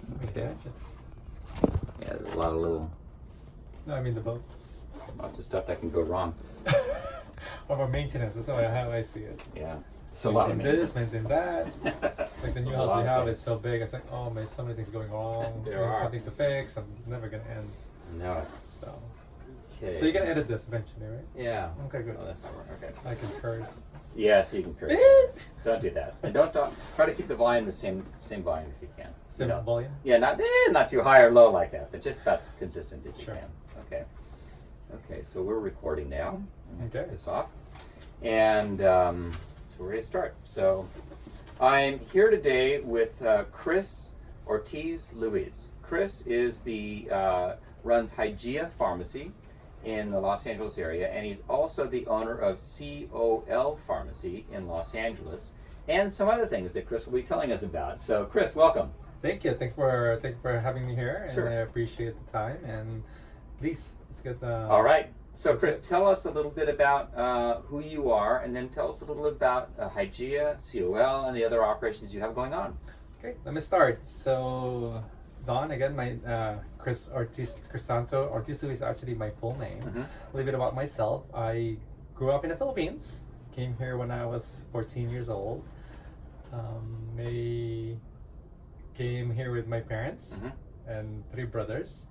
So many gadgets. Yeah, there's a lot of little, No, I mean the boat. lots of stuff that can go wrong. About maintenance, that's how I see it. Yeah. It's a lot of Maintain this, maintain that. Like the new A house lot we of have, things. it's so big. It's like, oh man, so many things going wrong. There There's are. something to fix, and it's never gonna end. No. So, Okay. so you can edit this eventually, right? Yeah. Okay, good. Oh, that's not right. Okay. I can curse. Yeah, so you can curse. Don't do that, and don't try to keep the volume the same volume if you can. Same You know. volume. Yeah, not too high or low like that, but just about consistent as you Sure. can. Okay. Okay, so we're recording now. Okay. Take this off, and so we're ready to start. So I'm here today with Cris Ortiz-Luis. Cris is runs Hygeia Pharmacy in the Los Angeles area, and he's also the owner of COL Pharmacy in Los Angeles, and some other things that Cris will be telling us about. So, Cris, welcome. Thank you. Thank you for having me here, Sure. and I appreciate the time. And please, let's get the. All right. So, Cris, tell us a little bit about who you are, and then tell us a little bit about Hygeia, COL, and the other operations you have going on. Okay, let me start. So, Don, again, my Cris Crisanto Ortiz-Luis is actually my full name. Mm-hmm. A little bit about myself. I grew up in the Philippines. Came here when I was 14 years old. I came here with my parents and 3 brothers.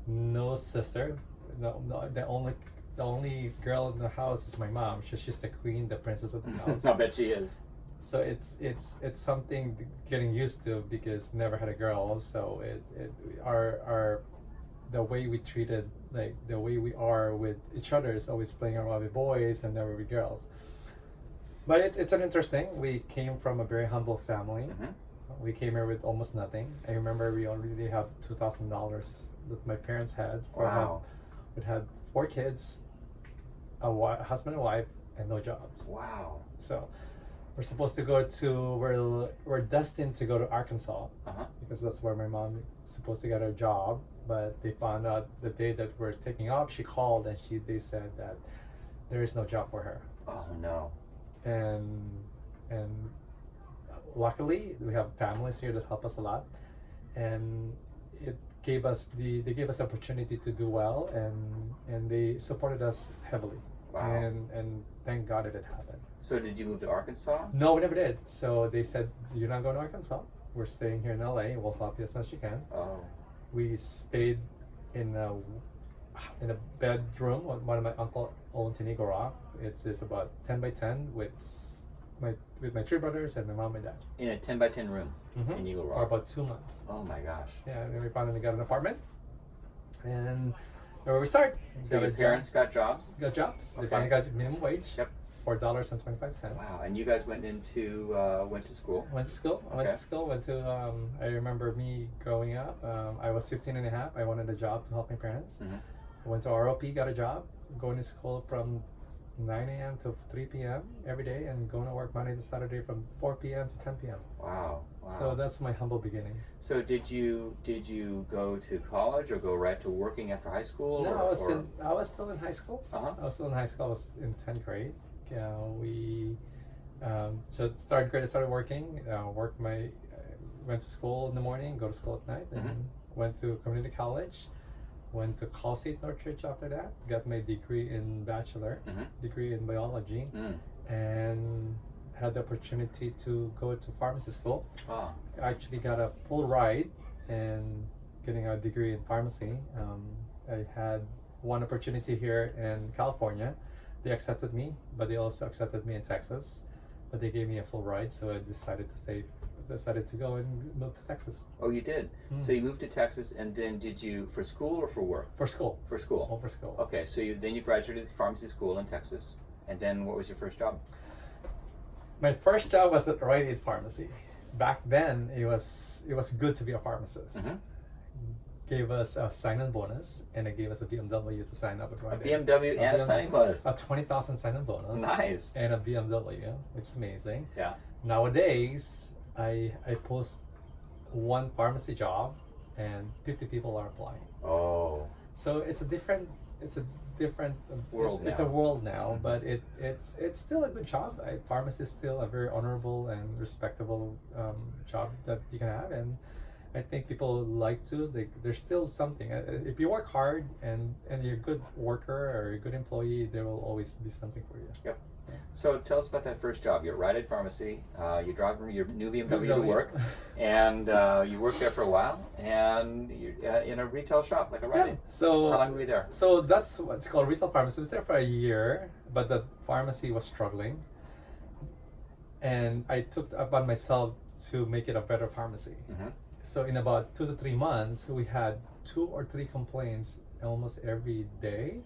No sister. The only girl in the house is my mom. She's the queen, the princess of the house. I bet she is. So it's something getting used to because never had a girl. So our the way we treated, like the way we are with each other, is always playing around with boys and never with girls. But it's an interesting. We came from a very humble family. We came here with almost nothing. I remember we already have $2,000 that my parents had. Wow. We had 4 kids, a husband and wife, and no jobs. Wow. So we're supposed to go to, we're destined to go to Arkansas because that's where my mom is supposed to get her job. But they found out the day that we're taking off, she called and they said that there is no job for her. Oh no. And luckily we have families here that help us a lot, and they gave us the opportunity to do well, and they supported us heavily. Wow. And thank God it happened. So did you move to Arkansas? No, we never did. So they said, you're not going to Arkansas. We're staying here in LA. We'll help you as much as you can. Oh. We stayed in a bedroom. One of my uncle owns in Eagle Rock. It's about 10 by 10 with my 3 brothers and my mom and dad. In a 10 by 10 room in Eagle Rock. For about 2 months. Oh my gosh. Yeah, and then we finally got an apartment. And where we start. So your parents got jobs? Got jobs. They Okay. finally got minimum wage. Yep. $4.25. Wow. And you guys went to school? Went to school. I remember me growing up. I was 15 and a half. I wanted a job to help my parents. I went to ROP, got a job, going to school from 9 a.m. to 3 p.m. every day, and going to work Monday to Saturday from 4 p.m. to 10 p.m. Wow. Wow. So that's my humble beginning. So did you go to college or go right to working after high school? No, or, I was still in high school. I was still in high school. I was in 10th grade. So third grade I started working. Went to school in the morning, go to school at night, and went to community college. Went to Cal State Northridge after that. Got my degree in degree in biology, and had the opportunity to go to pharmacy school. Ah. I actually got a full ride and getting a degree in pharmacy. I had one opportunity here in California. They accepted me, but they also accepted me in Texas. But they gave me a full ride, so I decided to go and move to Texas. Oh, you did? So you moved to Texas, and then did you, for school or for work? For school. For school. All for school. Okay, so then you graduated pharmacy school in Texas, and then what was your first job? My first job was at Rite Aid Pharmacy. Back then, it was good to be a pharmacist. Gave us a sign-on bonus, and it gave us a BMW to sign up with Rite Aid. BMW and a signing bonus. A 20,000 sign-on bonus. Nice. And a BMW. It's amazing. Yeah. Nowadays, I post one pharmacy job, and 50 people are applying. Oh. So it's a different world it's now. a world now, but it's still a good job. Pharmacy is still a very honorable and respectable job that you can have, and I think people like to. There's still something. If you work hard and you're a good worker or a good employee, there will always be something for you. Yep. So tell us about that first job. You're at Rite Aid Pharmacy. You drive your new BMW to work, and you work there for a while, and you're in a retail shop like a Rite Aid. So how long were you there? So that's what's called retail pharmacy. I was there for a year, but the pharmacy was struggling, and I took it upon myself to make it a better pharmacy. Mm-hmm. So in about 2 to 3 months, we had 2 or 3 complaints almost every day,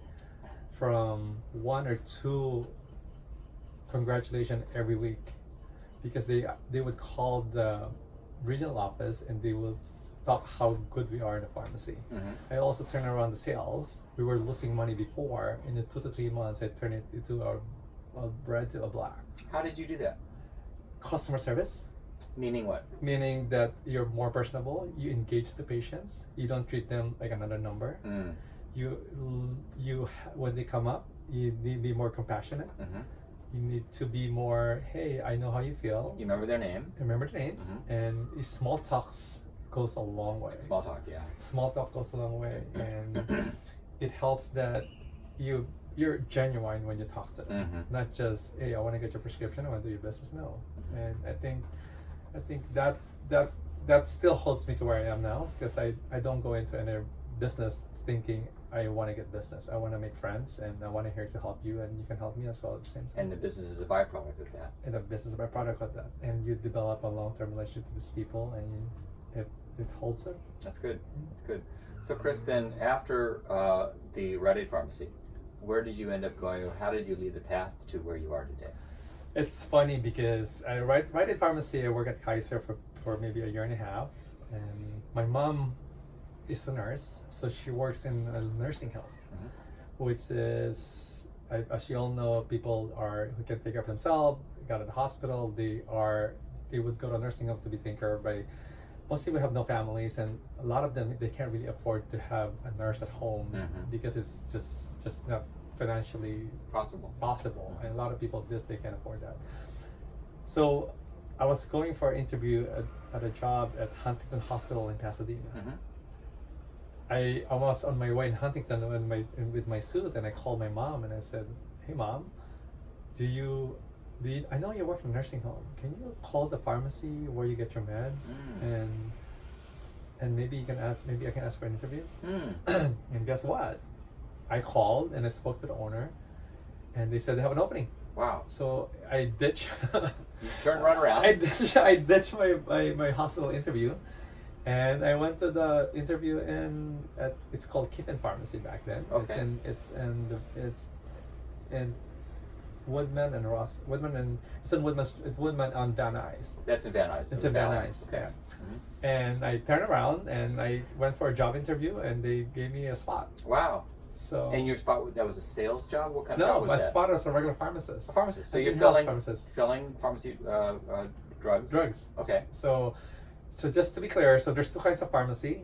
from 1 or 2 congratulations every week, because they would call the regional office and they would talk how good we are in the pharmacy. Mm-hmm. I also turned around the sales. We were losing money before. In the 2 to 3 months, I turned it into a red to a black. How did you do that? Customer service. Meaning what? Meaning that you're more personable. You engage the patients. You don't treat them like another number. Mm. You when they come up, you need to be more compassionate. Mm-hmm. You need to be more, hey, I know how you feel. You remember their name? Remember the names. Mm-hmm. And small talks goes a long way. Small talk, yeah. Small talk goes a long way, and it helps that you're genuine when you talk to them. Mm-hmm. Not just, hey, I want to get your prescription, I want to do your business. No. Mm-hmm. And I think that still holds me to where I am now, because I don't go into any business thinking I want to get business. I want to make friends, and I want to here to help you, and you can help me as well at the same time. And the business is a byproduct of that. And the business is a byproduct of that. And you develop a long-term relationship with these people, and it holds it. That's good. That's good. So Chris, then after the Rite Aid Pharmacy, where did you end up going? How did you lead the path to where you are today? It's funny because I Rite Aid Pharmacy, I work at Kaiser for maybe a year and a half, and my mom is a nurse, so she works in a nursing home, mm-hmm. which is, as you all know, people who can take care of themselves, got in the hospital, they would go to a nursing home to be taken care of by, mostly we have no families, and a lot of them, they can't really afford to have a nurse at home, mm-hmm. because it's just not financially possible, mm-hmm. and a lot of people they can't afford that. So I was going for an interview at a job at Huntington Hospital in Pasadena. Mm-hmm. I was on my way in Huntington with my suit, and I called my mom and I said, "Hey mom, I know you work in a nursing home. Can you call the pharmacy where you get your meds, and maybe I can ask for an interview?" And guess what? I called and I spoke to the owner, and they said they have an opening. Wow! So I ditched. You turned right around. I ditched my hospital interview. And I went to the interview it's called Kippen Pharmacy back then. Okay. It's in Woodman and Ross. It's in Woodman on Van Nuys. That's in Van Nuys. It's in Van Nuys. Okay. Yeah. Mm-hmm. And I turned around and I went for a job interview, and they gave me a spot. Wow. So. And your spot, that was a sales job? What kind of job was that? No, my spot was a regular pharmacist. A pharmacist. So you're filling pharmacy drugs. Drugs. Okay. So just to be clear, so there's 2 kinds of pharmacy.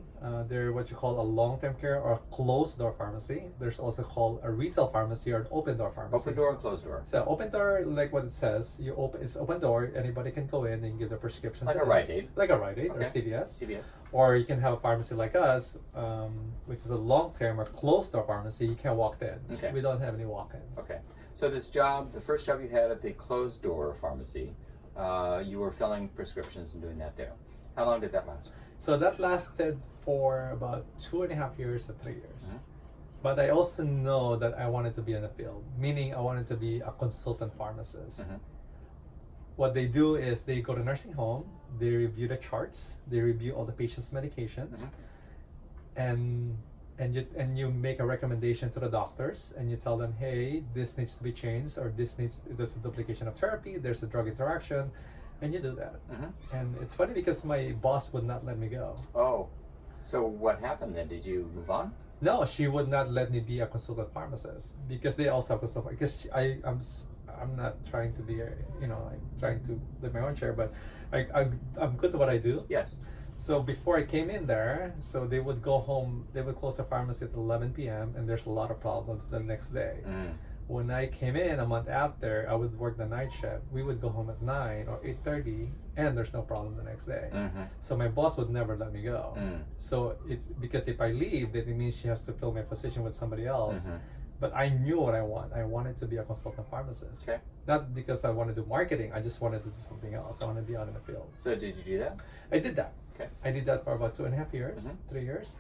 They're what you call a long-term care or a closed-door pharmacy. There's also called a retail pharmacy or an open-door pharmacy. Open door and closed door. So open door, like what it says, it's open door. Anybody can go in and give their prescriptions. Like a Rite Aid. Like a Rite Aid, okay. or CVS. CVS. Or you can have a pharmacy like us, which is a long-term or closed-door pharmacy. You can't walk in. Okay. We don't have any walk-ins. Okay. So this job, the first job you had at the closed-door pharmacy, you were filling prescriptions and doing that there. How long did that last? So that lasted for about 2.5 years or 3 years. Mm-hmm. But I also know that I wanted to be in the field, meaning I wanted to be a consultant pharmacist. Mm-hmm. What they do is they go to nursing home, they review the charts, they review all the patient's medications, mm-hmm. and you make a recommendation to the doctors, and you tell them, hey, this needs to be changed, or there's a duplication of therapy, there's a drug interaction. And you do that. Mm-hmm. And it's funny because my boss would not let me go. Oh, so what happened then? Did you move on? No, she would not let me be a consultant pharmacist, because they also have consultant. Because I'm not trying to be, I'm trying to live my own chair, but I'm good at what I do. Yes. So before I came in there, so they would go home, they would close the pharmacy at 11 p.m. and there's a lot of problems the next day. Mm. When I came in a month after, I would work the night shift. We would go home at 9 or 8:30, and there's no problem the next day. Mm-hmm. So my boss would never let me go. Mm. So it's because if I leave, then it means she has to fill my position with somebody else. Mm-hmm. But I knew what I want. I wanted to be a consultant pharmacist. Okay. Not because I wanted to do marketing. I just wanted to do something else. I want to be out in the field. So did you do that? I did that. Okay. I did that for about 2.5 years, Mhm. 3 years.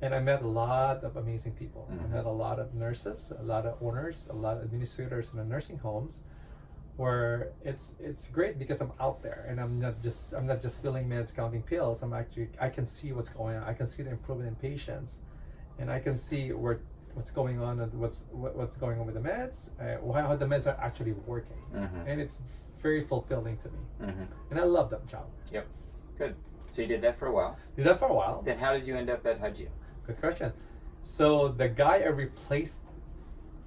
And I met a lot of amazing people. Mhm. I met a lot of nurses, a lot of owners, a lot of administrators in the nursing homes, where it's great because I'm out there and I'm not just filling meds, counting pills. I can see what's going on. I can see the improvement in patients, and I can see what's going on and what's going on with the meds, how the meds are actually working, Mm-hmm. and it's very fulfilling to me, Mm-hmm. and I love that job. Yep. Good. So you did that for a while. Did that for a while. Then how did you end up at Hygeia? Good question. So the guy I replaced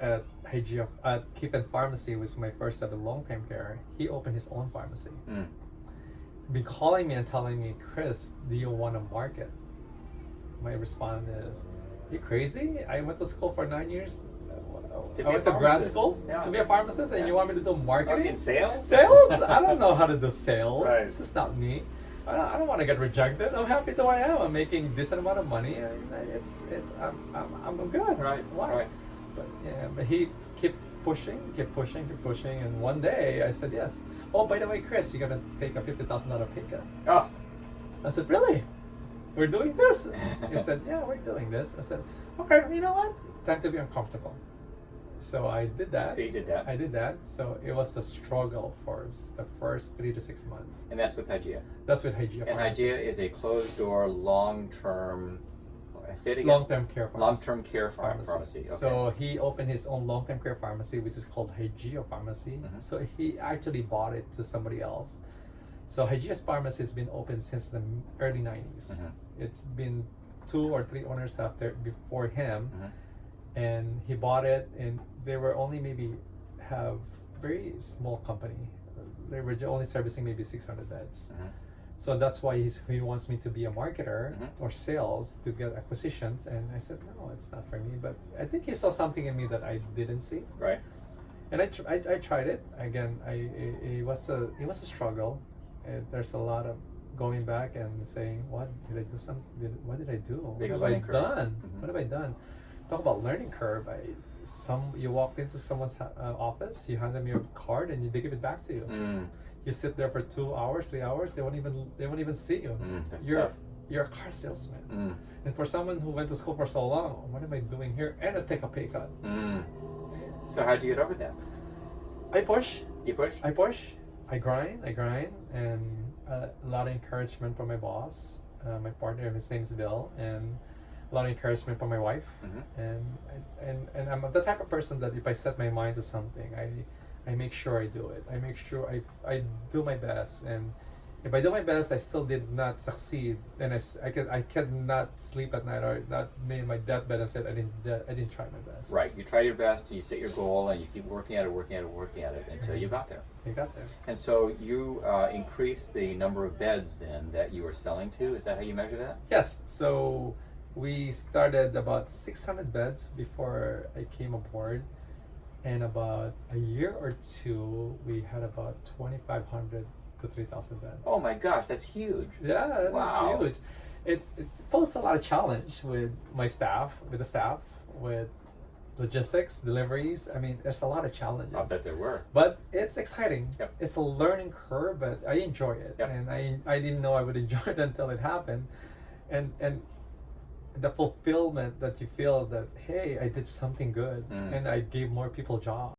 at Hygeia, at Keep Pharmacy, was my first at the long-term care. He opened his own pharmacy. Mm. Been calling me and telling me, Chris, do you want to market? My response is, you crazy? I went to school for 9 years. To I be went a to grad pharmacist. school Yeah. to be a pharmacist, and Yeah. you want me to do marketing? In sales? Sales? I don't know how to do sales. Right. This is not me. I don't want to get rejected. I'm happy the way I am. I'm making decent amount of money. And I'm good. Right. Why? Right. But he kept pushing, and one day I said yes. Oh, by the way, Chris, you gotta take a $50,000 pay cut. Oh. I said, really? We're doing this? He said, yeah, we're doing this. I said, okay, you know what? Time to be uncomfortable. So I did that. So you did that. I did that. So it was a struggle for the first 3 to 6 months. And that's with Hygeia. That's with Hygeia. And Pharmacy. Hygeia is a closed door, long-term, say it again. Long-term care pharmacy. Long-term care pharmacy. Okay. So he opened his own long-term care pharmacy, which is called Hygeia Pharmacy. Mhm. So he actually bought it to somebody else. So Hygeia's pharmacy has been open since the early 90s. Mhm. It's been 2 or 3 owners out there before him. Mhm. And he bought it, and they were only maybe have very small company. They were only servicing maybe 600 beds. Mhm. So that's why he wants me to be a marketer Mhm. or sales to get acquisitions. And I said, no, it's not for me. But I think he saw something in me that I didn't see. Right. And I tried it again. It was a struggle. There's a lot of going back and saying, what did I do? What did I do? Big What have I learning curve. done? Mhm. What have I done? Talk about learning curve. You walked into someone's office, you hand them your card, and they give it back to you. Mm. You sit there for 2 hours, 3 hours. They won't even see you. That's You're tough. you're a car salesman. Mm. And for someone who went to school for so long, what am I doing here? And I take a pay cut. Mm. So how'd you get over that? I push. You push? I grind, and a lot of encouragement from my boss, my partner. His name's Bill, and a lot of encouragement from my wife. Mhm. And I'm the type of person that if I set my mind to something, I make sure I do it. I make sure I do my best, and if I do my best, I still did not succeed, and I cannot sleep at night or not be in my deathbed and said I didn't try my best. Right. You try your best, you set your goal, and you keep working at it until you got there. I got there. And so you increased the number of beds then that you were selling to. Is that how you measure that? Yes. So we started about 600 beds before I came aboard, and about a year or two, we had about 2,500 to 3,000 beds. Oh my gosh, that's huge. Yeah, that Wow. is huge. It poses a lot of challenge with the staff, with logistics, deliveries. I mean, there's a lot of challenges. I bet there were. But it's exciting. Yep. It's a learning curve, but I enjoy it. Yep. And I didn't know I would enjoy it until it happened. And the fulfillment that you feel that, hey, I did something good, Mm. and I gave more people jobs.